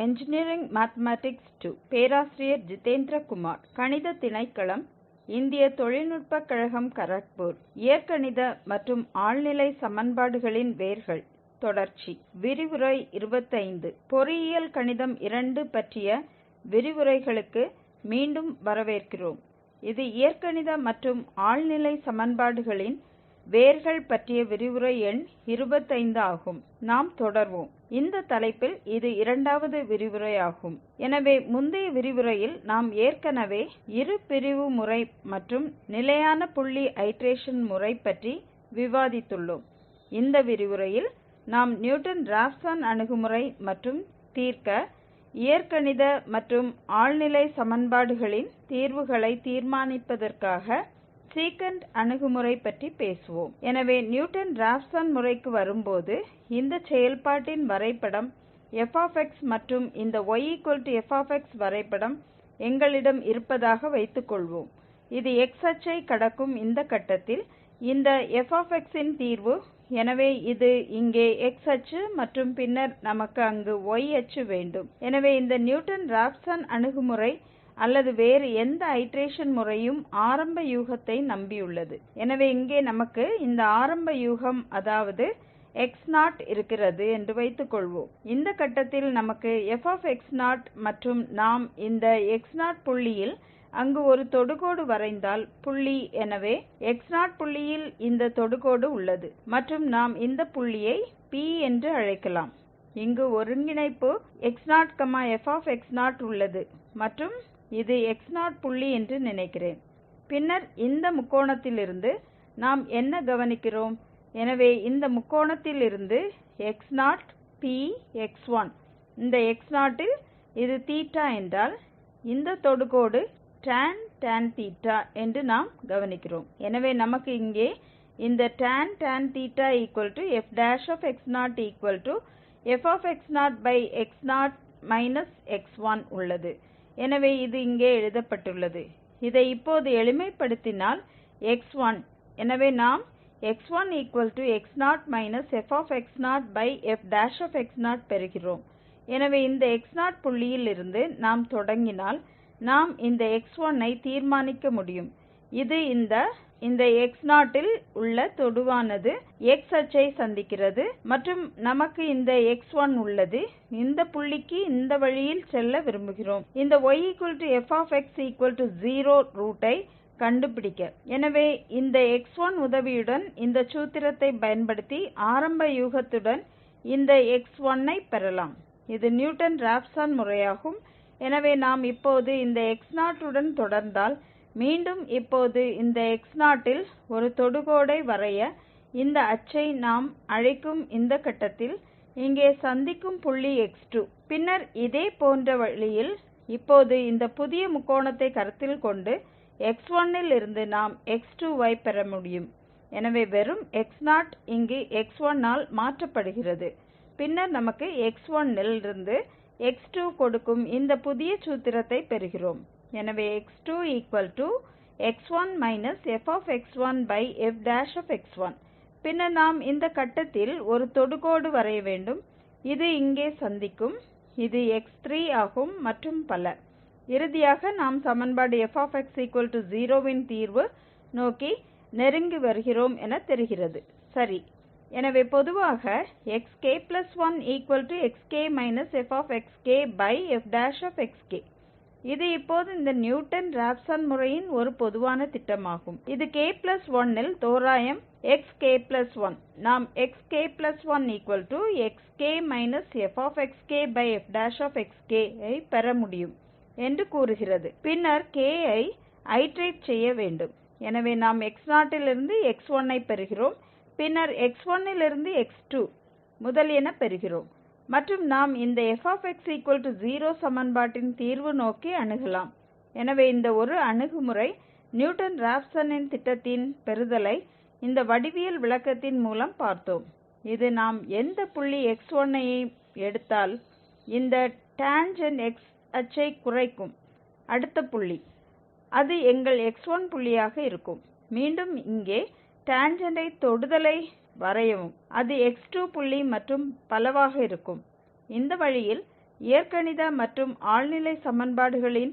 Engineering Mathematics 2 பேராசிரியர் ஜிதேந்திர குமார், கணித திணைக்களம், இந்திய தொழில்நுட்பக் கழகம், கரக்பூர். இயற்கணித மற்றும் ஆழ்நிலை சமன்பாடுகளின் வேர்கள், தொடர்ச்சி. விரிவுரை 25. பொறியியல் கணிதம் 2 பற்றிய விரிவுரைகளுக்கு மீண்டும் வரவேற்கிறோம். இது இயற்கணித மற்றும் ஆழ்நிலை சமன்பாடுகளின் வேர்கள் பற்றிய விரிவுரை எண் 25 ஆகும். நாம் தொடர்வோம். இந்த தலைப்பில் இது இரண்டாவது விரிவுரையாகும். எனவே முந்தைய விரிவுரையில் நாம் ஏற்கனவே இருபிரிவு முறை மற்றும் நிலையான புள்ளி ஐட்ரேஷன் முறை பற்றி விவாதித்துள்ளோம். இந்த விரிவுரையில் நாம் நியூட்டன்-ராப்சன் அணுகுமுறை மற்றும் தீர்க்க இயற்கணித மற்றும் ஆழ்நிலை சமன்பாடுகளின் தீர்வுகளை தீர்மானிப்பதற்காக சீகண்ட் அணுகுமுறை பற்றி பேசுவோம். எனவே நியூட்டன்-ராப்சன் முறைக்கு வரும்போது இந்த செயல்பாட்டின் வரைபடம் f மற்றும் இந்த yf வரைபடம் எங்களிடம் இருப்பதாக வைத்துக்கொள்வோம். இது x அச்சை கடக்கும் இந்த கட்டத்தில் இந்த f இன் தீர்வு. எனவே இது இங்கே x அச்சு மற்றும் பின்னர் நமக்கு அங்கு y அச்சு வேண்டும். எனவே இந்த நியூட்டன்-ராப்சன் அணுகுமுறை அல்லது வேறு எந்த ஐட்ரேஷன் முறையும் ஆரம்ப யூகத்தை நம்பியுள்ளது. எனவே இங்கே நமக்கு இந்த ஆரம்ப யூகம் அதாவது x0 இருக்கிறது என்று வைத்துக்கொள்வோம். இந்த கட்டத்தில் நமக்கு f மற்றும் நாம் இந்த x0 புள்ளியில் அங்கு ஒரு தொடுகோடு வரைந்தால் புள்ளி, எனவே x0 புள்ளியில் இந்த தொடுகோடு உள்ளது மற்றும் நாம் இந்த புள்ளியை P என்று அழைக்கலாம். இங்கு ஒருங்கிணைப்பு x0 f உள்ளது மற்றும் இது x0 புள்ளி என்று நினைக்கிறேன். பின்னர் இந்த முக்கோணத்திலிருந்து நாம் என்ன கவனிக்கிறோம்? எனவே இந்த முக்கோணத்திலிருந்து x0 P x1, இந்த x0 இல் இது தீட்டா என்றால் இந்த தொடுகோடு tan தீட்டா என்று நாம் கவனிக்கிறோம். எனவே நமக்கு இங்கே இந்த tan θ f'(x0) x0 உள்ளது. எனவே இது இங்கே எழுதப்பட்டுள்ளது. இதை இப்போது எளிமைப்படுத்தினால் x1, எனவே நாம் x1 x0 f'(f) பெறுகிறோம். எனவே இந்த x0 புள்ளியில் இருந்து நாம் தொடங்கினால் நாம் இந்த x1 ஐ தீர்மானிக்க முடியும். இது இந்த x0 இல் உள்ள தொடுவானது x அச்சை சந்திக்கிறது மற்றும் நமக்கு இந்த x1 உள்ளது. இந்த புள்ளிக்கு இந்த வழியில் செல்ல விரும்புகிறோம். இந்த yf(x0) ரூட்டை கண்டுபிடிக்க. எனவே இந்த x1 உதவியுடன் இந்த சூத்திரத்தை பயன்படுத்தி ஆரம்ப யூகத்துடன் இந்த x1 ஐ பெறலாம். இது நியூட்டன்-ராப்சன் முறையாகும். எனவே நாம் இப்போது இந்த x0 உடன் தொடர்ந்தால் மீண்டும் இப்போது இந்த x0 இல் ஒரு தொடுகோடை வரைய இந்த அச்சை நாம் அழைக்கும் இந்த கட்டத்தில் இங்கே சந்திக்கும் புள்ளி x2. பின்னர் இதே போன்ற வழியில் இப்போது இந்த புதிய முக்கோணத்தை கருத்தில் கொண்டு x1 இல் இருந்து நாம் x2 ஐ பெற முடியும். எனவே வெறும் x0 இங்கு x1 ஆல் மாற்றப்படுகிறது. பின்னர் நமக்கு x1 இல் இருந்து x2 கொடுக்கும் இந்த புதிய சூத்திரத்தை பெறுகிறோம். எனவே x2 x1 fx1f'(x1). பின்னர் நாம் இந்த கட்டத்தில் ஒரு தொடுகோடு வரைய வேண்டும். இது இங்கே சந்திக்கும், இது x3 ஆகும் மற்றும் பல. இறுதியாக நாம் சமன்பாடு f(0) இன் தீர்வு நோக்கி நெருங்கி வருகிறோம் என தெரிகிறது. சரி, எனவே பொதுவாக xk1 xk fxkf'(xk). இது இப்போது இந்த நியூட்டன்-ராப்சன் முறையின் ஒரு பொதுவான திட்டமாகும். இது k1 இல் தோராயம் xk1. நாம் xk1 xk fxkf'(xk) ஐ பெற முடியும் என்று கூறுகிறது. பின்னர் k ஐ ஐட்ரேட் செய்ய வேண்டும். எனவே நாம் x0 இலிருந்து x1 ஐ பெறுகிறோம். பின்னர் x1 இலிருந்து x2 முதலியன பெறுகிறோம் மற்றும் நாம் இந்த fx0 சமன்பாட்டின் தீர்வு நோக்கி அணுகலாம். எனவே இந்த ஒரு அணுகுமுறை நியூட்டன்-ராப்சனின் திட்டத்தின் பெறுதலை இந்த வடிவியல் விளக்கத்தின் மூலம் பார்த்தோம். இது நாம் எந்த புள்ளி x1 ஐ எடுத்தால் இந்த டான்ஜெண்ட் x அச்சை குறைக்கும் அடுத்த புள்ளி, அது எங்கள் x1 புள்ளியாக இருக்கும். மீண்டும் இங்கே டான்ஜெண்ட்டை தொடுதலை வரையவும், அது x2 புள்ளி மற்றும் பலவாக இருக்கும். இந்த வழியில் இயற்கணித மற்றும் ஆழ்நிலை சமன்பாடுகளின்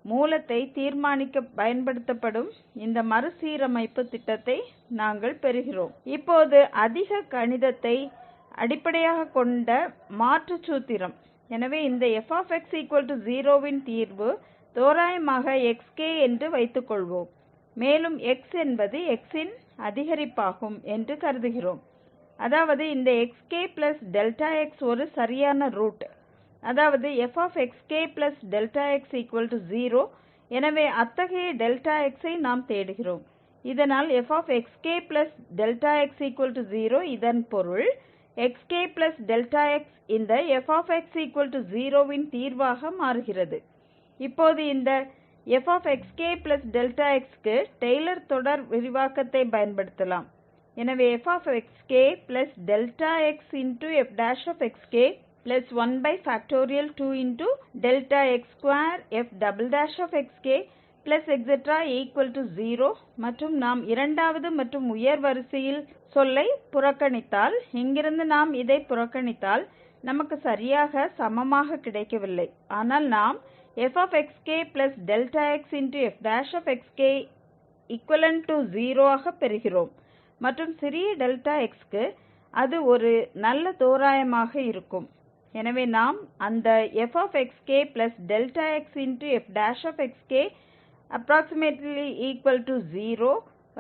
மூலத்தை தீர்மானிக்க பயன்படுத்தப்படும் இந்த மறுசீரமைப்பு திட்டத்தை நாங்கள் பெறுகிறோம். இப்போது அதிக கணிதத்தை அடிப்படையாக கொண்ட மாற்று சூத்திரம். எனவே இந்த fx0 இன் தீர்வு தோராயமாக xk என்று வைத்துக்கொள்வோம். மேலும் x என்பது x இன் அதிகரிப்பாகும் என்று கருதுகிறோம். அதாவது இந்த xk plus Δx ஒரு சரியான ரூட், அதாவது fxk plus Δx 0. எனவே அத்தகைய Δx ஐ நாம் தேடுகிறோம். இதனால் fxk plus Δx 0, இதன் பொருள் xk plus Δx இந்த fx0 இன் தீர்வாக மாறுகிறது. இப்போது இந்த fxk plus Δx க்கு டெய்லர் தொடர் விரிவாக்கத்தை பயன்படுத்தலாம். எனவே fxk plus Δx into f'xk plus 1 by factorial 2 into Δx square f"xk plus etc equal to 0. மற்றும் நாம் இரண்டாவது மற்றும் உயர் வரிசையில் சொல்லை புறக்கணித்தால், இங்கிருந்து நாம் இதை புறக்கணித்தால் நமக்கு சரியாக சமமாக கிடைக்கவில்லை. ஆனால் நாம் fxk plus Δx into f'xk equivalent to 0 ஆக பெறுகிறோம். மற்றும் சிறிய Δx க்கு அது ஒரு நல்ல தோராயமாக இருக்கும். எனவே நாம் அந்த fxk plus Δx into f'xk approximately equal to 0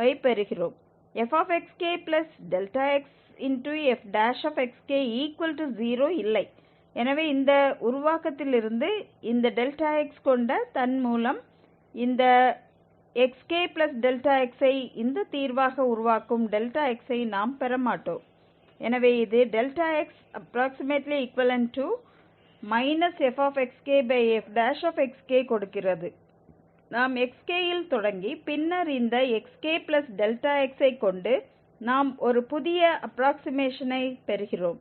ஐ பெறுகிறோம். fxk plus Δx into f'xk equal to 0 இல்லை. எனவே இந்த உருவாக்கத்திலிருந்து இந்த Δx கொண்ட தன் மூலம் இந்த xk plus Δx ஐ இந்த தீர்வாக உருவாக்கும் Δx ஐ நாம் பெற மாட்டோம். எனவே இது Δx approximately equivalent to minus fxk by f'xk கொடுக்கிறது. நாம் xk இல் தொடங்கி பின்னர் இந்த xk plus Δx ஐ கொண்டு நாம் ஒரு புதிய அப்ராக்சிமேஷனை பெறுகிறோம்.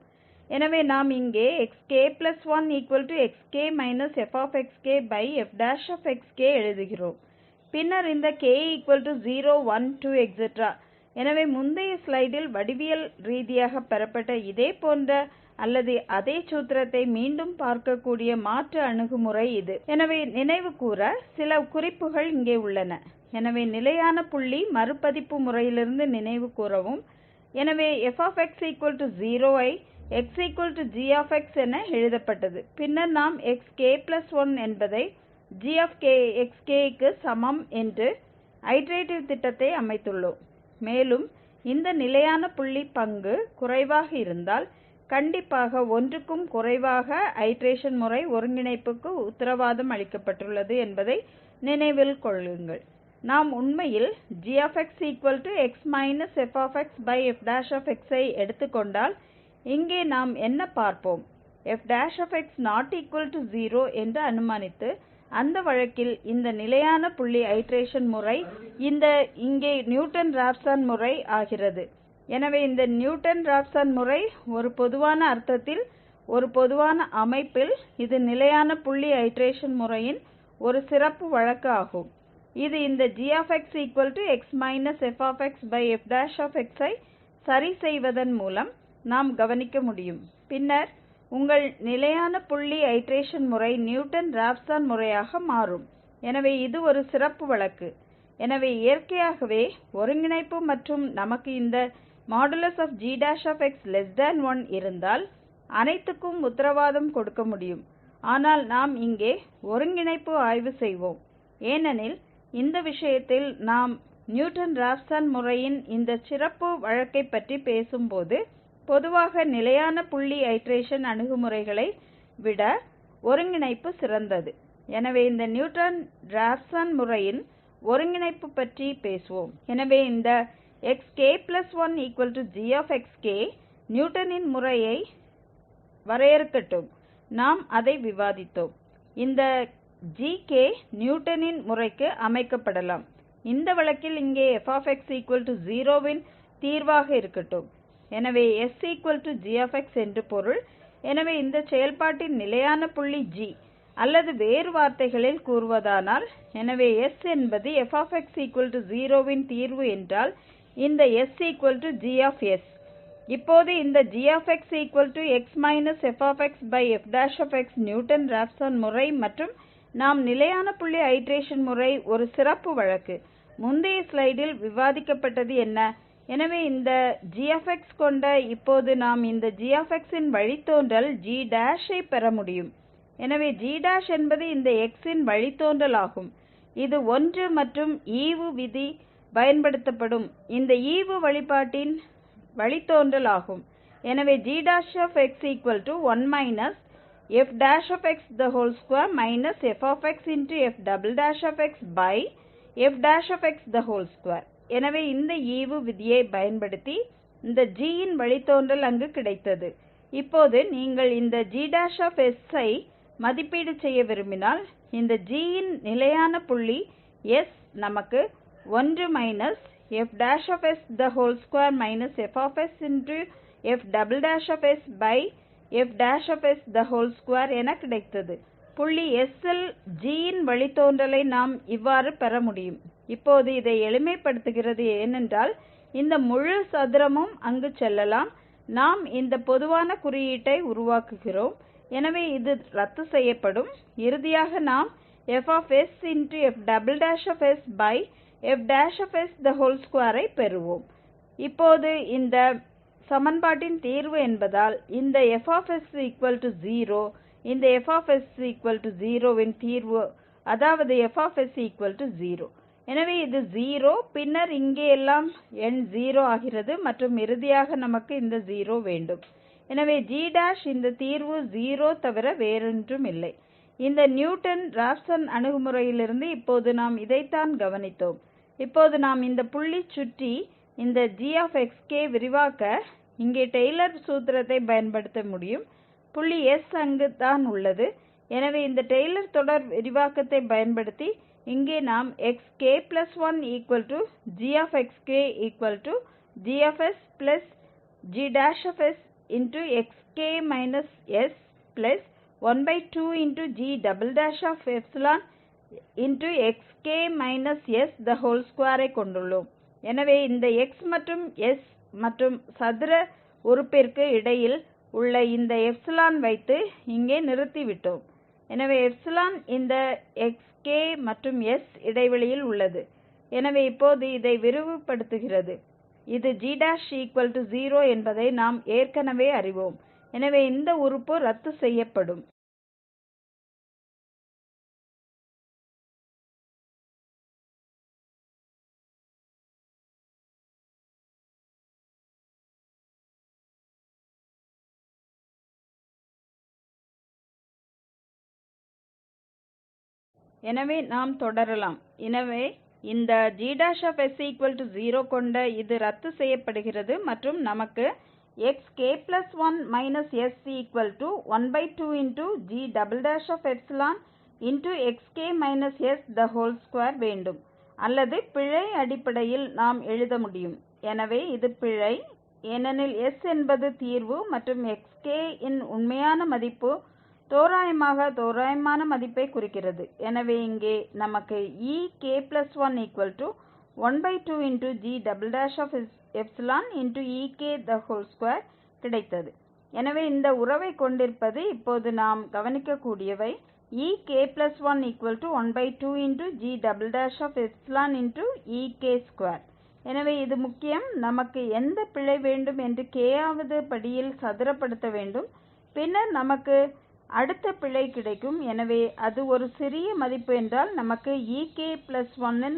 எனவே நாம் இங்கே xk plus 1 equal to xk minus fxk by f'xk எழுதுகிறோம். பின்னர் இந்த k equal to 0 1 2 etc. எனவே முந்தைய ஸ்லைடில் வடிவியல் ரீதியாக பெறப்பட்ட இதே போன்ற அல்லது அதே சூத்திரத்தை மீண்டும் பார்க்கக்கூடிய மாற்று அணுகுமுறை இது. எனவே நினைவு கூற சில குறிப்புகள் இங்கே உள்ளன. எனவே நிலையான புள்ளி மறுபதிப்பு முறையிலிருந்து நினைவு கூறவும். எனவே fx0 ஐ x g என எழுதப்பட்டது. பின்னர் நாம் xk plus 1 என்பதை gxk க்கு சமம் என்று ஐட்ரேட்டிவ் திட்டத்தை அமைத்துள்ளோம். மேலும் இந்த நிலையான புள்ளி பங்கு குறைவாக இருந்தால் கண்டிப்பாக ஒன்றுக்கும் குறைவாக ஐட்ரேஷன் முறை ஒருங்கிணைப்புக்கு உத்தரவாதம் அளிக்கப்பட்டுள்ளது என்பதை நினைவில் கொள்ளுங்கள். நாம் உண்மையில் gx minus fx by f'x ஐ எடுத்துக்கொண்டால் இங்கே நாம் என்ன பார்ப்போம், f'x not equal to 0 என்று அனுமானித்து அந்த வழக்கில் இந்த நிலையான புள்ளி ஐட்ரேஷன் முறை இந்த இங்கே நியூட்டன் ராப்சன் முறை ஆகிறது. எனவே இந்த நியூட்டன் ராப்சன் முறை ஒரு பொதுவான அர்த்தத்தில் ஒரு பொதுவான அமைப்பில் இது நிலையான புள்ளி ஐட்ரேஷன் முறையின் ஒரு சிறப்பு வழக்கு ஆகும். இது இந்த gx minus fx by f'x ஐ சரி செய்வதன் மூலம் நாம் கவனிக்க முடியும். பின்னர் உங்கள் நிலையான புள்ளி ஐட்ரேஷன் முறை நியூட்டன் ராப்சன் முறையாக மாறும். எனவே இது ஒரு சிறப்பு வழக்கு. எனவே இயற்கையாகவே ஒருங்கிணைப்பு மற்றும் நமக்கு இந்த gx1 இருந்தால் அனைத்துக்கும் உத்தரவாதம் கொடுக்க முடியும். ஆனால் நாம் இங்கே ஒருங்கிணைப்பு ஆய்வு செய்வோம், ஏனெனில் இந்த விஷயத்தில் நாம் நியூட்டன் ராப்சன் முறையின் இந்த சிறப்பு வழக்கை பற்றி பேசும்போது பொதுவாக நிலையான புள்ளி ஐட்ரேஷன் அணுகுமுறைகளை விட ஒருங்கிணைப்பு சிறந்தது. எனவே இந்த நியூட்டன் ராப்சன் முறையின் ஒருங்கிணைப்பு பற்றி பேசுவோம். எனவே இந்த xk plus 1 equal to gxk நியூட்டனின் முறையை வரையறுக்கட்டும். நாம் அதை விவாதித்தோம். இந்த gk நியூட்டனின் முறைக்கு அமைக்கப்படலாம். இந்த வழக்கில் இங்கே fx0 இன் தீர்வாக இருக்கட்டும். எனவே s gx என்று பொருள். எனவே இந்த செயல்பாட்டின் நிலையான புள்ளி g, அல்லது வேறு வார்த்தைகளில் கூறுவதானால், எனவே s என்பது fx0 இன் தீர்வு என்றால் இந்த s g. இப்போது இந்த g x minus f(f) Newton Raphson முறை மற்றும் நாம் நிலையான புள்ளி ஐடேரேஷன் முறை ஒரு சிறப்பு வழக்கு முந்தைய ஸ்லைடில் விவாதிக்கப்பட்டது என்ன? எனவே இந்த g கொண்ட இப்போது நாம் இந்த g இன் வழித்தோன்றல் g ஐ பெற முடியும். எனவே g என்பது இந்த x இன் வழித்தோன்றல் ஆகும். இது 1 மற்றும் ஈவு விதி பயன்படுத்தப்படும் இந்த ஈவு வழிபாட்டின் வழித்தோன்றல் ஆகும். எனவே gx 1 minus f2 minus fxfx2 எனவே இந்த ஈவு விதியை பயன்படுத்தி இந்த g இன் வழித்தோன்றல் அங்கு கிடைத்தது. இப்போது நீங்கள் இந்த g's ஐ மதிப்பீடு செய்ய விரும்பினால் இந்த g இன் நிலையான புள்ளி s நமக்கு 1 மைனஸ் f2 மைனஸ் fxfx2 என கிடைத்தது. புள்ளி s ல் g இன் வழித்தோன்றலை நாம் இவ்வாறு பெற முடியும். இப்போது இதை எளிமைப்படுத்துகிறது ஏனென்றால் இந்த முழு சதுரமும் அங்கு செல்லலாம். நாம் இந்த பொதுவான குறியீட்டை உருவாக்குகிறோம். எனவே இது ரத்து செய்யப்படும். இறுதியாக நாம் fsfs2 ஐ பெறுவோம். இப்போது இந்த சமன்பாட்டின் தீர்வு என்பதால் இந்த fs0 இந்த fs0 இன் தீர்வு அதாவது fs0. எனவே இது 0 பின்னர் இங்கே எல்லாம் எண் 0 ஆகிறது மற்றும் இறுதியாக நமக்கு இந்த 0 வேண்டும். எனவே g இந்த தீர்வு 0 தவிர வேறொன்றுமில்லை. இந்த நியூட்டன் ராப்சன் அணுகுமுறையிலிருந்து இப்போது நாம் இதைத்தான் கவனித்தோம். இப்போது நாம் இந்த புள்ளி சுற்றி இந்த gxk விரிவாக்க இங்கே டெய்லர் சூத்திரத்தை பயன்படுத்த முடியும். புள்ளி s அங்கு தான் உள்ளது. எனவே இந்த டெய்லர் தொடர் விரிவாக்கத்தை பயன்படுத்தி இங்கே நாம் xk1 gxk gfs plus gxk s plus 12 g"xk s2 ஐ கொண்டுள்ளோம். எனவே இந்த x மற்றும் s மற்றும் சதுர உறுப்பிற்கு இடையில் உள்ள இந்த எப்சிலான் வைத்து இங்கே நிறுத்திவிட்டோம். எனவே எப்சிலான் இந்த xk மற்றும் s இடைவெளியில் உள்ளது. எனவே இப்போது இதை விரிவுபடுத்துகிறது. இது g'0 என்பதை நாம் ஏற்கனவே அறிவோம். எனவே இந்த உறுப்பு ரத்து செய்யப்படும். எனவே நாம் தொடரலாம். எனவே இந்த g's0 கொண்ட இது ரத்து செய்யப்படுகிறது மற்றும் நமக்கு xk1 s12gxk வேண்டும். அல்லது பிழை அடிப்படையில் நாம் எழுத முடியும். எனவே இது பிழை ஏனெனில் s என்பது தீர்வு மற்றும் xk இன் உண்மையான மதிப்பு தோராயமான மதிப்பை குறிக்கிறது. எனவே இங்கே நமக்கு ek112 gek2 கிடைத்தது. எனவே இந்த உறவை கொண்டிருப்பது இப்போது நாம் கவனிக்கக்கூடியவை ek112 gek2. எனவே இது முக்கியம். நமக்கு எந்த பிழை வேண்டும் என்று k-வது படியில் சதுரப்படுத்த வேண்டும். பின்னர் நமக்கு அடுத்த பிழை கிடைக்கும். எனவே அது ஒரு சிறிய மதிப்பு என்றால் நமக்கு ek1 இன்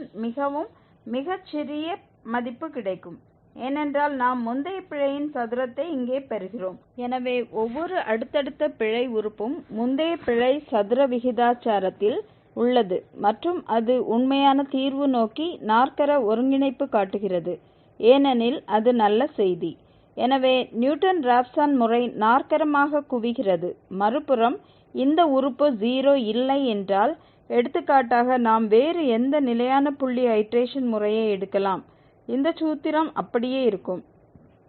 மிகச் சிறிய மதிப்பு கிடைக்கும். ஏனென்றால் நாம் முந்தைய பிழையின் சதுரத்தை இங்கே பெறுகிறோம். எனவே ஒவ்வொரு அடுத்தடுத்த பிழை உறுப்பும் முந்தைய பிழை சதுர விகிதாச்சாரத்தில் உள்ளது மற்றும் அது உண்மையான தீர்வு நோக்கி நாற்கர ஒருங்கிணைப்பு காட்டுகிறது, ஏனெனில் அது நல்ல செய்தி. எனவே நியூட்டன் ராப்சன் முறை நாற்கரமாக குவிகிறது. மறுபுறம் இந்த உறுப்பு 0 இல்லை என்றால், எடுத்துக்காட்டாக நாம் வேறு எந்த நிலையான புள்ளி ஐடேரேஷன் முறையை எடுக்கலாம், இந்த சூத்திரம் அப்படியே இருக்கும்.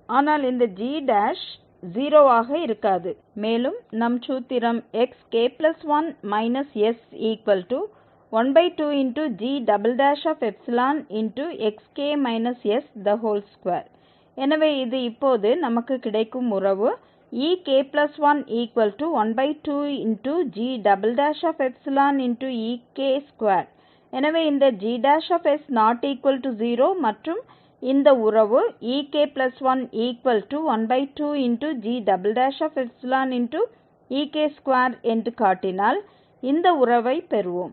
ஆனால் இந்த g' 0 ஆக இருக்காது. மேலும் நம் சூத்திரம் xk1 s12gxk s2. எனவே இது இப்போது நமக்கு கிடைக்கும் உறவு ek1 12 g"ek2. எனவே இந்த g'≠0 மற்றும் இந்த உறவு ek1 12 g"ek2 என்று காட்டினால் இந்த உறவை பெறுவோம்.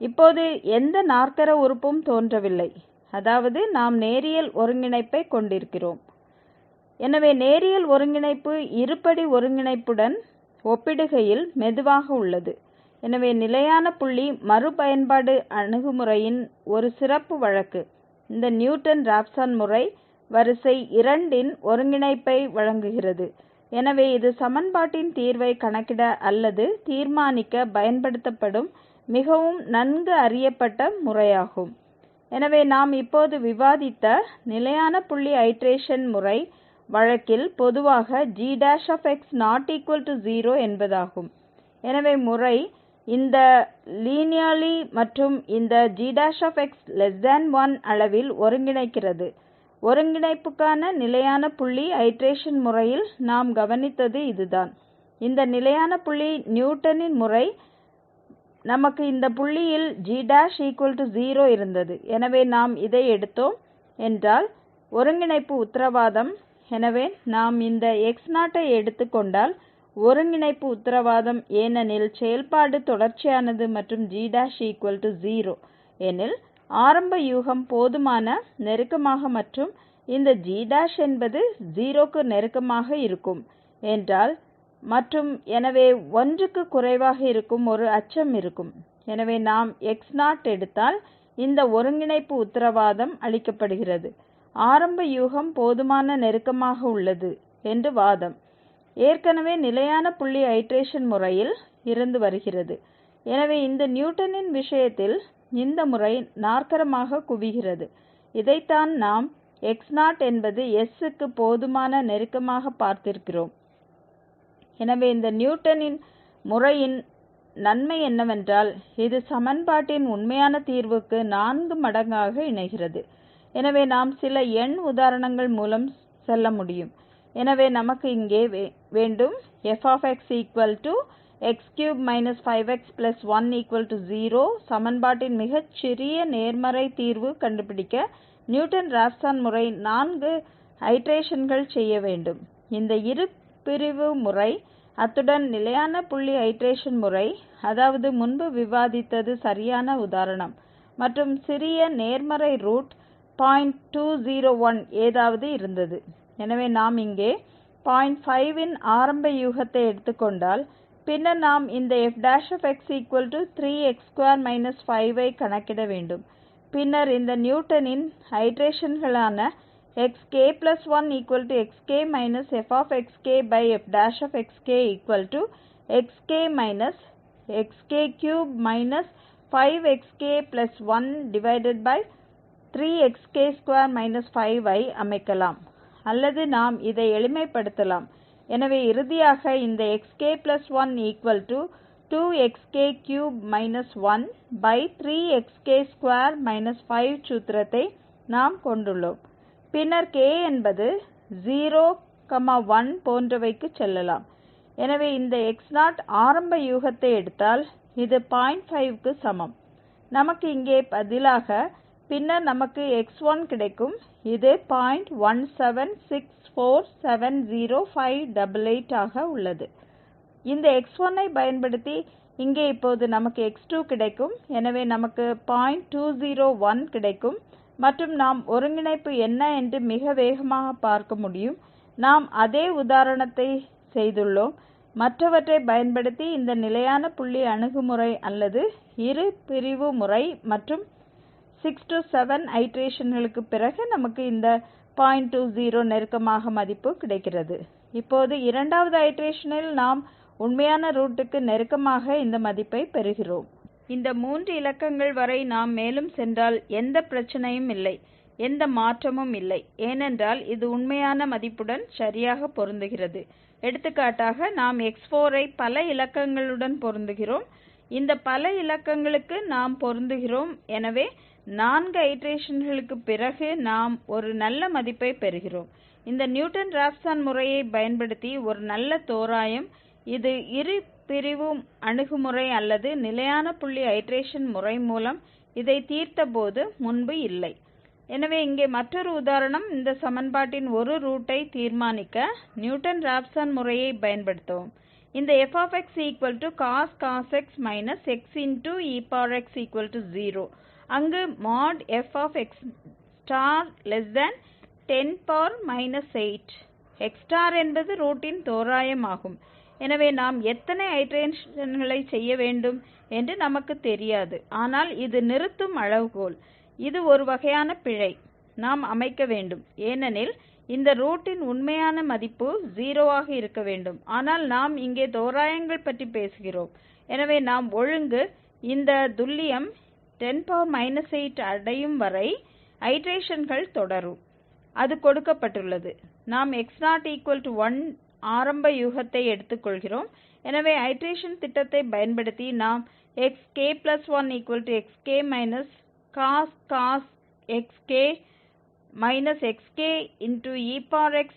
இப்போது எந்த நாற்கர உறுப்பும் தோன்றவில்லை, அதாவது நாம் நேரியல் ஒருங்கிணைப்பை கொண்டிருக்கிறோம். எனவே நேரியல் ஒருங்கிணைப்பு இருபடி ஒருங்கிணைப்புடன் ஒப்பிடுகையில் மெதுவாக உள்ளது. எனவே நிலையான புள்ளி மறுபயன்பாடு அணுகுமுறையின் ஒரு சிறப்பு வழக்கு இந்த நியூட்டன் ராப்சன் முறை வரிசை 2 இன் ஒருங்கிணைப்பை வழங்குகிறது. எனவே இது சமன்பாட்டின் தீர்வை கணக்கிட அல்லது தீர்மானிக்க பயன்படுத்தப்படும் மிகவும் நன்கு அறியப்பட்ட முறையாகும். எனவே நாம் இப்போது விவாதித்த நிலையான புள்ளி ஐட்ரேஷன் முறை வழக்கில் பொதுவாக g'≠0 என்பதாகும். எனவே முறை இந்த லீனியர்லி மற்றும் இந்த g'(1) அளவில் ஒருங்கிணைக்கிறது. ஒருங்கிணைப்புக்கான நிலையான புள்ளி ஐட்ரேஷன் முறையில் நாம் கவனித்தது இதுதான். இந்த நிலையான புள்ளி நியூட்டனின் முறை நமக்கு இந்த புள்ளியில் g'0 இருந்தது. எனவே நாம் இதை எடுத்தோம் என்றால் ஒருங்கிணைப்பு உத்தரவாதம். எனவே நாம் இந்த x0 ஐ எடுத்துக் கொண்டால் ஒருங்கிணைப்பு உத்தரவாதம், ஏனெனில் செயல்பாடு தொடர்ச்சியானது மற்றும் g'0 எனில் ஆரம்ப யூகம் போதுமான நெருக்கமாக மற்றும் இந்த g' என்பது 0க்கு நெருக்கமாக இருக்கும் என்றால் மற்றும் எனவே 1க்கு குறைவாக இருக்கும் ஒரு அச்சம் இருக்கும். எனவே நாம் x0 எடுத்தால் இந்த ஒருங்கிணைப்பு உத்தரவாதம் அளிக்கப்படுகிறது, ஆரம்ப யூகம் போதுமான நெருக்கமாக உள்ளது என்று வாதம் ஏற்கனவே நிலையான புள்ளி ஐட்ரேஷன் முறையில் இருந்து வருகிறது. எனவே இந்த நியூட்டனின் விஷயத்தில் இந்த முறை நாற்கரமாக குவிகிறது. இதைத்தான் நாம் x0 என்பது sக்கு போதுமான நெருக்கமாக பார்த்திருக்கிறோம். எனவே இந்த நியூட்டனின் முறையின் நன்மை என்னவென்றால் இது சமன்பாட்டின் உண்மையான தீர்வுக்கு 4 மடங்காக இணைகிறது. எனவே நாம் சில எண் உதாரணங்கள் மூலம் செல்ல முடியும். எனவே நமக்கு இங்கே வேண்டும் fx3 5x 1 சமன்பாட்டின் மிகச் சிறிய நேர்மறை தீர்வு கண்டுபிடிக்க நியூட்டன் ராப்சன் முறை 4 ஐட்ரேஷன்கள் செய்ய வேண்டும். இந்த இருபிரிவு முறை அத்துடன் நிலையான புள்ளி ஐட்ரேஷன் முறை, அதாவது முன்பு விவாதித்தது சரியான உதாரணம் மற்றும் சிறிய நேர்மறை ரூட் 0.201 ஏதாவது இருந்தது. எனவே நாம் இங்கே 0.5 இன் ஆரம்ப யூகத்தை எடுத்துக்கொண்டால் பின்னர் நாம் இந்த f'(3x2 5) ஐ கணக்கிட வேண்டும். பின்னர் இந்த நியூட்டனின் ஐட்ரேஷன்களான xk1 xk fxkfxk xk xk3 5xk1/3xk2 5 ஐ அமைக்கலாம், அல்லது நாம் இதை எளிமைப்படுத்தலாம். எனவே இறுதியாக இந்த xk1 2xk3 1/3xk2 5 சூத்திரத்தை நாம் கொண்டுள்ளோம். பின்னர் k என்பது 0, 1 போன்றவைக்கு செல்லலாம். எனவே இந்த x0 ஆரம்ப யூகத்தை எடுத்தால் இது 0.5க்கு சமம். நமக்கு இங்கே பதிலாக பின்னர் நமக்கு x1 கிடைக்கும், இது 0.176470588 ஆக உள்ளது. இந்த x1 ஐ பயன்படுத்தி இங்கே இப்போது நமக்கு x2 கிடைக்கும். எனவே நமக்கு 0.201 கிடைக்கும் மற்றும் நாம் ஒருங்கிணைப்பு என்ன என்று மிக வேகமாக பார்க்க முடியும். நாம் அதே உதாரணத்தை செய்துள்ளோம். மற்றவற்றை பயன்படுத்தி இந்த நிலையான புள்ளி அணுகுமுறை அல்லது இரு பிரிவு முறை மற்றும் 6 7 ஐட்ரேஷன்களுக்கு பிறகு நமக்கு இந்த 0.20 நெருக்கமாக மதிப்பு கிடைக்கிறது. இப்போது இரண்டாவது ஐட்ரேஷனில் நாம் உண்மையான ரூட்டுக்கு நெருக்கமாக இந்த மதிப்பை பெறுகிறோம். இந்த 3 இலக்கங்கள் வரை நாம் மேலும் சென்றால் எந்த பிரச்சனையும் இல்லை, எந்த மாற்றமும் இல்லை, ஏனென்றால் இது உண்மையான மதிப்புடன் சரியாக பொருந்துகிறது. எடுத்துக்காட்டாக நாம் x4 ஐ பல இலக்கங்களுடன் பொருந்துகிறோம், இந்த பல இலக்கங்களுக்கு நாம் பொருந்துகிறோம். எனவே 4 ஐட்ரேஷன்களுக்கு பிறகு நாம் ஒரு நல்ல மதிப்பை பெறுகிறோம். இந்த நியூட்டன் ராப்சன் முறையை பயன்படுத்தி ஒரு நல்ல தோராயம், இது இரு பிரிவு அணுகுமுறை அல்லது நிலையான புள்ளி ஐட்ரேஷன் முறை மூலம் இதை தீர்த்தபோது முன்பு இல்லை. எனவே இங்கே மற்றொரு உதாரணம். இந்த சமன்பாட்டின் ஒரு ரூட்டை தீர்மானிக்க நியூட்டன் ராப்சன் முறையை பயன்படுத்தவும். இந்த fx cos x x ex 0, அங்கு fx (10⁻⁸) x என்பது ரூட்டின் தோராயம் ஆகும். எனவே நாம் எத்தனை ஐட்ரேஷன்களை செய்ய வேண்டும் என்று நமக்கு தெரியாது, ஆனால் இது நிறுத்தும் அளவுகோல். இது ஒரு வகையான பிழை நாம் அமைக்க வேண்டும், ஏனெனில் இந்த ரூட்டின் உண்மையான மதிப்பு 0 ஆக இருக்க வேண்டும். ஆனால் நாம் இங்கே தோராயங்கள் பற்றி பேசுகிறோம். எனவே நாம் ஒழுங்கு இந்த துல்லியம் 10⁻⁸ அடையும் வரை ஐட்ரேஷன்கள் தொடரும். அது கொடுக்கப்பட்டுள்ளது. நாம் x0 1 ஆரம்ப யூகத்தை எடுத்துக்கொள்கிறோம். எனவே ஐட்ரேஷன் திட்டத்தை பயன்படுத்தி நாம் xk1 xk cos xk xk ex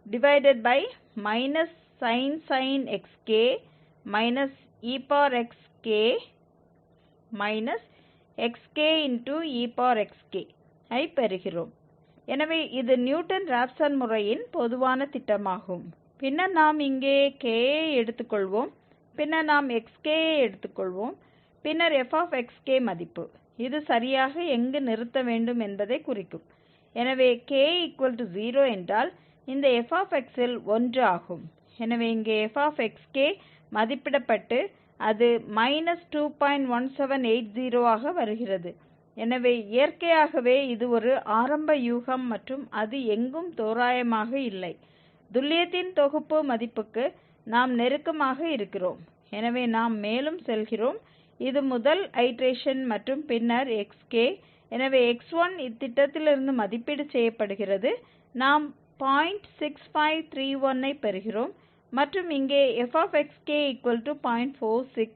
divided by sin xk exk xk ஐ பெறுகிறோம். எனவே இது நியூட்டன் ராப்சன் முறையின் பொதுவான திட்டமாகும். பின்னர் நாம் இங்கே k ஐ எடுத்துக்கொள்வோம், பின்னர் நாம் xk ஐ எடுத்துக்கொள்வோம், பின்னர் fxk மதிப்பு இது சரியாக எங்கு நிறுத்த வேண்டும் என்பதை குறிக்கும். எனவே k0 என்றால் இந்த fx ல் 1 ஆகும். எனவே இங்கே fxk மதிப்பிடப்பட்டு அது -2.1780 ஆக வருகிறது. எனவே இயற்கையாகவே இது ஒரு ஆரம்ப யூகம் மற்றும் அது எங்கும் தோராயமாக இல்லை. துல்லியத்தின் தொகுப்பு மதிப்புக்கு நாம் நெருக்கமாக இருக்கிறோம். எனவே நாம் மேலும் செல்கிறோம். இது முதல் ஐட்ரேஷன் மற்றும் பின்னர் xk. எனவே x1 இத்திட்டத்திலிருந்து மதிப்பீடு செய்யப்படுகிறது. நாம் 0.6531 ஐ பெறுகிறோம் மற்றும் இங்கே fxk 0.46.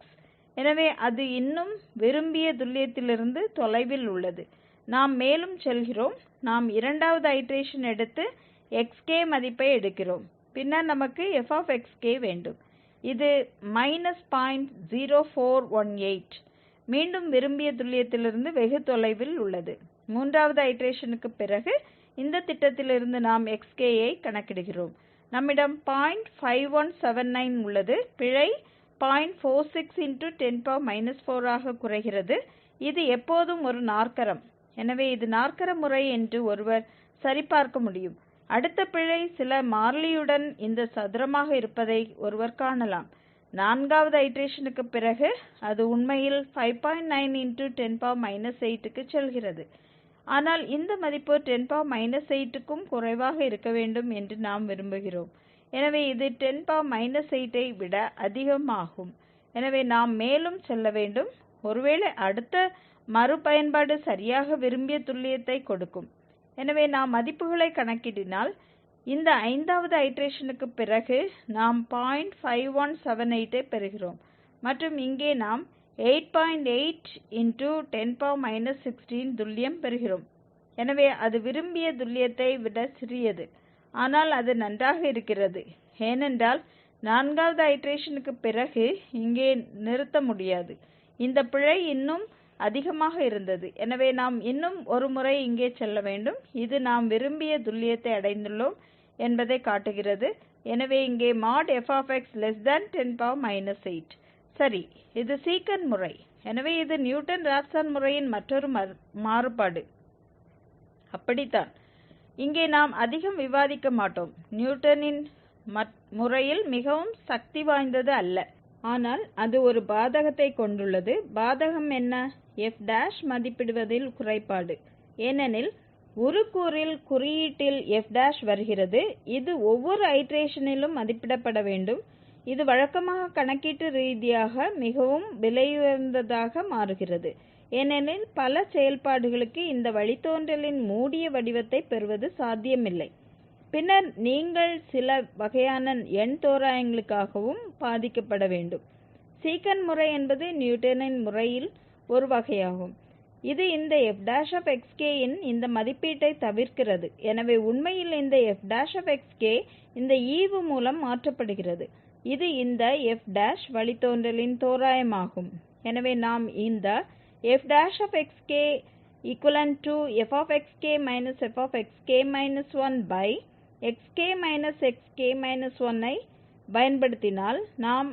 எனவே அது இன்னும் விரும்பிய துல்லியத்திலிருந்து தொலைவில் உள்ளது. நாம் மேலும் செல்கிறோம். நாம் இரண்டாவது ஐட்ரேஷன் எடுத்து xk மதிப்பை எடுக்கிறோம். பின்னர் நமக்கு fxk வேண்டும். இது -0.0418, மீண்டும் விரும்பிய துல்லியத்திலிருந்து வெகு தொலைவில் உள்ளது. மூன்றாவது ஐட்ரேஷனுக்கு பிறகு இந்த திட்டத்திலிருந்து நாம் xk ஐ கணக்கிடுகிறோம். நம்மிடம் 0.5179 உள்ளது. பிழை 0.46 × 10⁻⁴ ஆக குறைகிறது. இது எப்போதும் ஒரு நாற்கரம். எனவே இது நாற்கர முறை என்று ஒருவர் சரிபார்க்க முடியும். அடுத்த பிழை சில மாறிலியுடன் இந்த சதுரமாக இருப்பதை ஒருவர் காணலாம். நான்காவது ஐட்ரேஷனுக்கு பிறகு அது உண்மையில் 5.9 × 10⁻⁸ க்கு செல்கிறது. ஆனால் இந்த மதிப்பு 10⁻⁸ க்கும் குறைவாக இருக்க வேண்டும் என்று நாம் விரும்புகிறோம். எனவே இது 10⁻⁸ ஐ விட அதிகமாகும். எனவே நாம் மேலும் செல்ல வேண்டும். ஒருவேளை அடுத்த மறுபயன்பாடு சரியாக விரும்பிய துல்லியத்தை கொடுக்கும். எனவே நாம் மதிப்புகளை கணக்கிடினால் இந்த ஐந்தாவது ஐட்ரேஷனுக்கு பிறகு நாம் 0.5178 ஐ பெறுகிறோம் மற்றும் இங்கே நாம் 8.8 × 10⁻16 துல்லியம் பெறுகிறோம். எனவே அது விரும்பிய துல்லியத்தை விட சிறியது, ஆனால் அது நன்றாக இருக்கிறது. ஏனென்றால் நான்காவது ஐட்ரேஷனுக்கு பிறகு இங்கே நிறுத்த முடியாது. இந்த பிழை இன்னும் அதிகமாக இருந்தது. எனவே நாம் இன்னும் ஒரு முறை இங்கே செல்ல வேண்டும். இது நாம் விரும்பிய துல்லியத்தை அடைந்துள்ளோம் என்பதை காட்டுகிறது. எனவே இங்கே fx 10⁻⁸. சரி, இது சீக்கன்ட் முறை. எனவே இது நியூட்டன் ராப்சன் முறையின் மற்றொரு மாறுபாடு. அப்படித்தான் இங்கே நாம் அதிகம் விவாதிக்க மாட்டோம். நியூட்டனின் முறையில் மிகவும் சக்தி வாய்ந்தது அல்ல, ஆனால் அது ஒரு பாதகத்தை கொண்டுள்ளது. பாதகம் என்ன? f' மதிப்பிடுவதில் குறைபாடு. ஏனெனில் உருக்கூறில் குறியீட்டில் f' வருகிறது. இது ஒவ்வொரு ஐட்ரேஷனிலும் மதிப்பிடப்பட வேண்டும். இது வழக்கமாக கணக்கீட்டு ரீதியாக மிகவும் விலையுயர்ந்ததாக மாறுகிறது, ஏனெனில் பல செயல்பாடுகளுக்கு இந்த வழித்தோன்றலின் மூடிய வடிவத்தை பெறுவது சாத்தியமில்லை. பின்னர் நீங்கள் சில வகையான எண் தோராயங்களுக்காகவும் பாதிக்கப்பட வேண்டும். சீக்கன்ட் முறை என்பது நியூட்டனின் முறையில் ஒரு வகையாகும். இது இந்த f'xk இன் இந்த மதிப்பீட்டை தவிர்க்கிறது. எனவே உண்மையில் இந்த f'xk இந்த ஈவு மூலம் மாற்றப்படுகிறது. இது இந்த f' வழித்தோன்றலின் தோராயமாகும். எனவே நாம் இந்த f'xk fxk fxk 1xk ஐ பயன்படுத்தினால் நாம்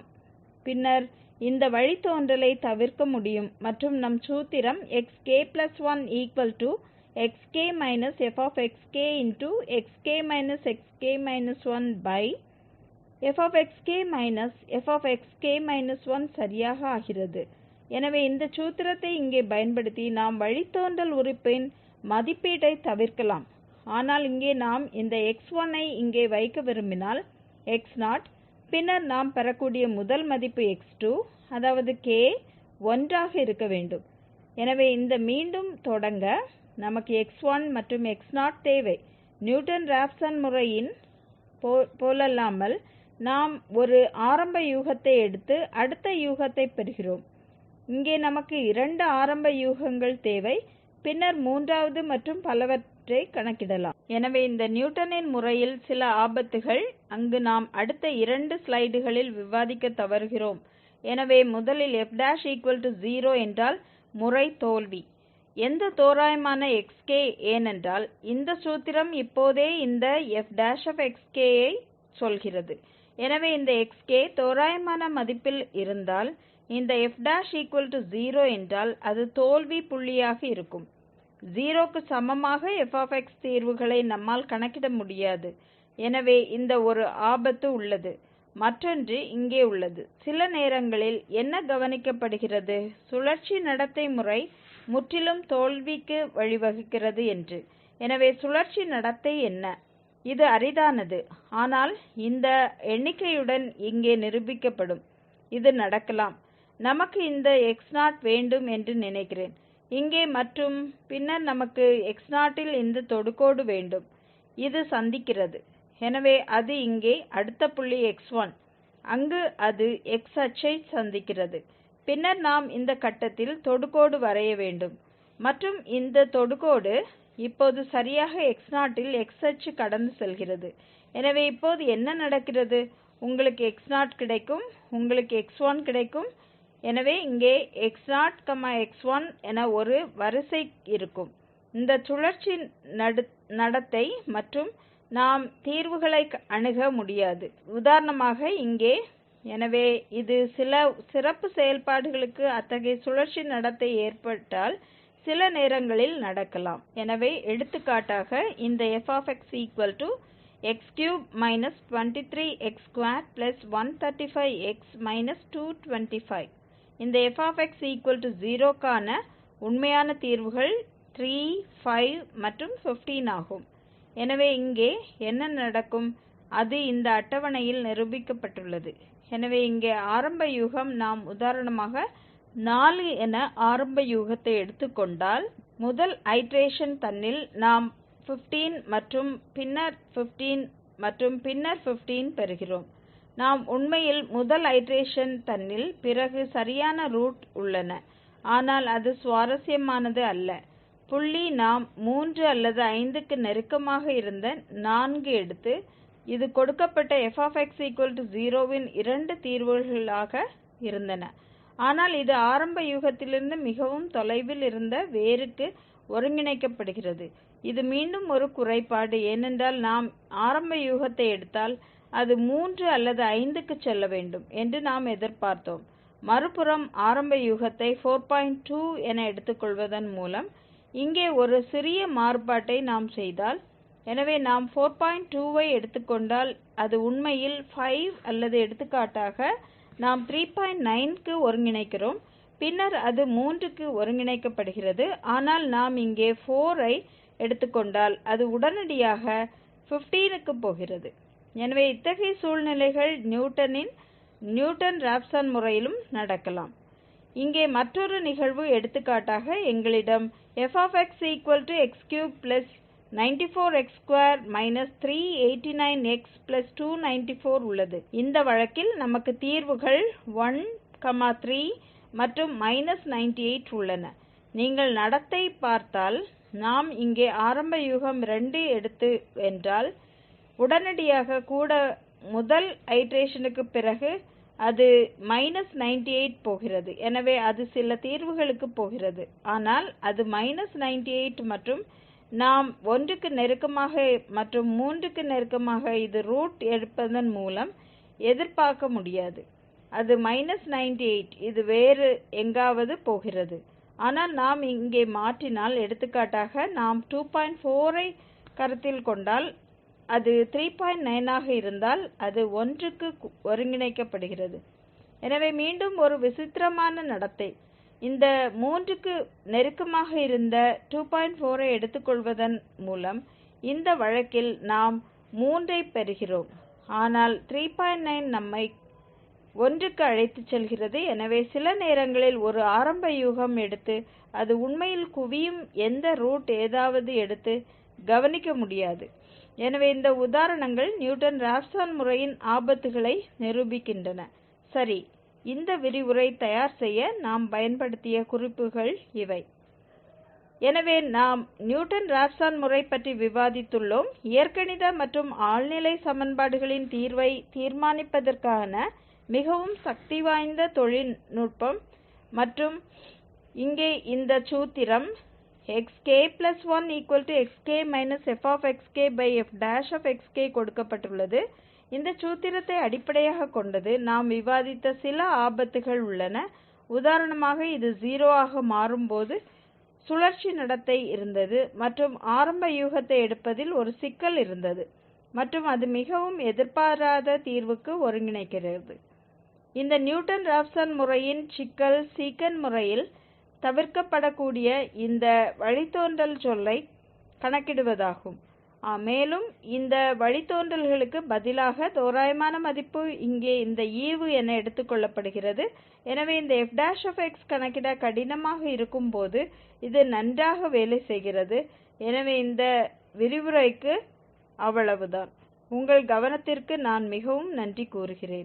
பின்னர் இந்த வழித்தோன்றலை தவிர்க்க முடியும் மற்றும் நம் சூத்திரம் xk1xk fxk 1 சரியாக ஆகிறது. எனவே இந்த சூத்திரத்தை இங்கே பயன்படுத்தி நாம் வழித்தோன்றல் உறுப்பின் மதிப்பீட்டை தவிர்க்கலாம். ஆனால் இங்கே நாம் இந்த x1 ஐ இங்கே வைக்க விரும்பினால் x0, பின்னர் நாம் பெறக்கூடிய முதல் மதிப்பு x2, அதாவது k 1 ஆக இருக்க வேண்டும். எனவே இந்த மீண்டும் தொடங்க நமக்கு x1 மற்றும் x0 தேவை. நியூட்டன் ராப்சன் முறையின் போலல்லாமல் நாம் ஒரு ஆரம்ப யூகத்தை எடுத்து அடுத்த யூகத்தை பெறுகிறோம். இங்கே நமக்கு 2 ஆரம்ப யூகங்கள் தேவை, பின்னர் மூன்றாவது மற்றும் பலவற்றை கணக்கிடலாம். எனவே இந்த நியூட்டனின் முறையில் சில ஆபத்துகள் அங்கு நாம் அடுத்த 2 ஸ்லைடுகளில் விவாதிக்க தவறுகிறோம். எனவே முதலில் f'0 என்றால் முறை தோல்வி. எந்த தோராயமான xk, ஏனென்றால் இந்த சூத்திரம் இப்போதே இந்த f'xk ஐ சொல்கிறது. எனவே இந்த xk தோராயமான மதிப்பில் இருந்தால் இந்த f'0 என்றால் அது தோல்வி புள்ளியாக இருக்கும். 0 க்கு சமமாக f தீர்வுகளை நம்மால் கணக்கிட முடியாது. எனவே இந்த ஒரு ஆபத்து உள்ளது. மற்றொன்று இங்கே உள்ளது. சில நேரங்களில் என்ன கவனிக்கப்படுகிறது, சுழற்சி நடத்தை முறை முற்றிலும் தோல்விக்கு வழிவகுக்கிறது என்று. எனவே சுழற்சி நடத்தை என்ன? இது அரிதானது, ஆனால் இந்த எண்ணிக்கையுடன் இங்கே நிரூபிக்கப்படும். இது நடக்கலாம். நமக்கு இந்த x0 வேண்டும் என்று நினைக்கிறேன் இங்கே, மற்றும் பின்னர் நமக்கு x0 இல் இந்த தொடுகோடு வேண்டும். இது சந்திக்கிறது. எனவே அது இங்கே அடுத்த புள்ளி x1, அங்கு அது x அச்சை சந்திக்கிறது. பின்னர் நாம் இந்த கட்டத்தில் தொடுகோடு வரைய வேண்டும் மற்றும் இந்த தொடுகோடு இப்போது சரியாக x0 இல் x அச்சு கடந்து செல்கிறது. எனவே இப்போது என்ன நடக்கிறது, உங்களுக்கு x0 கிடைக்கும், உங்களுக்கு x1 கிடைக்கும். எனவே இங்கே x0 x1 என ஒரு வரிசை இருக்கும். இந்த சுழற்சி நடத்தை மற்றும் நாம் தீர்வுகளை அணுக முடியாது. உதாரணமாக இங்கே, எனவே இது சில சிறப்பு செயல்பாடுகளுக்கு அத்தகைய சுழற்சி நடத்தை ஏற்பட்டால் சில நேரங்களில் நடக்கலாம். எனவே எடுத்துக்காட்டாக இந்த fx3 23x2 135x 225. இந்த fx0 க்கான உண்மையான தீர்வுகள் 3, 5 மற்றும் 15 ஆகும். எனவே இங்கே என்ன நடக்கும், அது இந்த அட்டவணையில் நிரூபிக்கப்பட்டுள்ளது. எனவே இங்கே ஆரம்ப யூகம் நாம் உதாரணமாக 4 என ஆரம்ப யூகத்தை எடுத்துக்கொண்டால் முதல் ஐட்ரேஷன் தன்னில் நாம் 15 மற்றும் பின்னர் 15 மற்றும் பின்னர் 15 பெறுகிறோம். நாம் உண்மையில் முதல் ஐட்ரேஷன் தன்னில் பிறகு சரியான ரூட் உள்ளன, ஆனால் அது சுவாரஸ்யமானது அல்ல. புள்ளி நாம் 3 அல்லது 5க்கு நெருக்கமாக இருந்த 4 எடுத்து இது கொடுக்கப்பட்ட fx0 இன் 2 தீர்வுகளாக இருந்தன, ஆனால் இது ஆரம்ப யூகத்திலிருந்து மிகவும் தொலைவில் இருந்த வேருக்கு ஒருங்கிணைக்கப்படுகிறது. இது மீண்டும் ஒரு குறைபாடு, ஏனென்றால் நாம் ஆரம்ப யூகத்தை எடுத்தால் அது 3 அல்லது 5க்கு செல்ல வேண்டும் என்று நாம் எதிர்பார்த்தோம். மறுபுறம் ஆரம்ப யூகத்தை 4.2 என எடுத்துக்கொள்வதன் மூலம் இங்கே ஒரு சிறிய மாறுபாட்டை நாம் செய்தால், எனவே நாம் 4.2 ஐ எடுத்துக்கொண்டால் அது உண்மையில் 5 அல்லது எடுத்துக்காட்டாக நாம் 3.9க்கு ஒருங்கிணைக்கிறோம், பின்னர் அது 3க்கு ஒருங்கிணைக்கப்படுகிறது. ஆனால் நாம் இங்கே 4 ஐ எடுத்துக்கொண்டால் அது உடனடியாக 15க்கு போகிறது. எனவே இத்தகைய சூழ்நிலைகள் நியூட்டன் ராப்சன் முறையிலும் நடக்கலாம். இங்கே மற்றொரு நிகழ்வு, எடுத்துக்காட்டாக எங்களிடம் fx x3 94x2 389x 294 உள்ளது. இந்த வழக்கில் நமக்கு தீர்வுகள் 1, 3 மற்றும் -98 உள்ளன. நீங்கள் நடத்தை பார்த்தால் நாம் இங்கே ஆரம்ப யூகம் 2 எடுத்து என்றால் உடனடியாக கூட முதல் ஐட்ரேஷனுக்கு பிறகு அது -98 போகிறது. எனவே அது சில தீர்வுகளுக்கு போகிறது, ஆனால் அது -98 மற்றும் நாம் 1க்கு நெருக்கமாக மற்றும் 3க்கு நெருக்கமாக இது ரூட் எடுப்பதன் மூலம் எதிர்பார்க்க முடியாது. அது -98 இது வேறு எங்காவது போகிறது. ஆனால் நாம் இங்கே மாற்றினால், எடுத்துக்காட்டாக நாம் 2.4 ஐ கருத்தில் கொண்டால் அது 3.9 ஆக இருந்தால் அது 1க்கு ஒருங்கிணைக்கப்படுகிறது. எனவே மீண்டும் ஒரு விசித்திரமான நடத்தை. இந்த 3க்கு நெருக்கமாக இருந்த 2.4 ஐ எடுத்துக்கொள்வதன் மூலம் இந்த வழக்கில் நாம் 3 ஐ பெறுகிறோம், ஆனால் 3.9 நம்மை 1க்கு அழைத்துச் செல்கிறது. எனவே சில நேரங்களில் ஒரு ஆரம்ப யூகம் எடுத்து அது உண்மையில் குவியும் எந்த ரூட் ஏதாவது எடுத்து கவனிக்க முடியாது. எனவே இந்த உதாரணங்கள் நியூட்டன் ராப்சன் முறையின் ஆபத்துகளை நிரூபிக்கின்றன. சரி, இந்த விரிவுரை தயார் செய்ய நாம் பயன்படுத்திய குறிப்புகள் இவை. எனவே நாம் நியூட்டன் ராப்சன் முறை பற்றி விவாதித்துள்ளோம். இயற்கணித மற்றும் ஆழ்நிலை சமன்பாடுகளின் தீர்வை தீர்மானிப்பதற்கான மிகவும் சக்தி வாய்ந்த தொழில்நுட்பம். மற்றும் இங்கே இந்த சூத்திரம் xk1 xk fxkf' கொடுக்கப்பட்டுள்ளது. இந்த சூத்திரத்தை அடிப்படையாக கொண்டது நாம் விவாதித்த சில ஆபத்துகள் உள்ளன. உதாரணமாக இது 0 ஆக மாறும்போது சுழற்சி நடத்தை இருந்தது மற்றும் ஆரம்ப யூகத்தை எடுப்பதில் ஒரு சிக்கல் இருந்தது மற்றும் அது மிகவும் எதிர்பாராத தீர்வுக்கு ஒருங்கிணைக்கிறது. இந்த நியூட்டன் ராப்சன் முறையின் சிக்கல் சீக்கன்ட் முறையில் தவிர்க்கப்படக்கூடிய இந்த வழித்தோன்றல் சொல்லை கணக்கிடுவதாகும். மேலும் இந்த வழித்தோன்றல்களுக்கு பதிலாக தோராயமான மதிப்பு இங்கே இந்த ஈவு என எடுத்துக்கொள்ளப்படுகிறது. எனவே இந்த f' கணக்கிட கடினமாக இருக்கும் போது இது நன்றாக வேலை செய்கிறது. எனவே இந்த விரிவுரைக்கு அவ்வளவுதான். உங்கள் கவனத்திற்கு நான் மிகவும் நன்றி கூறுகிறேன்.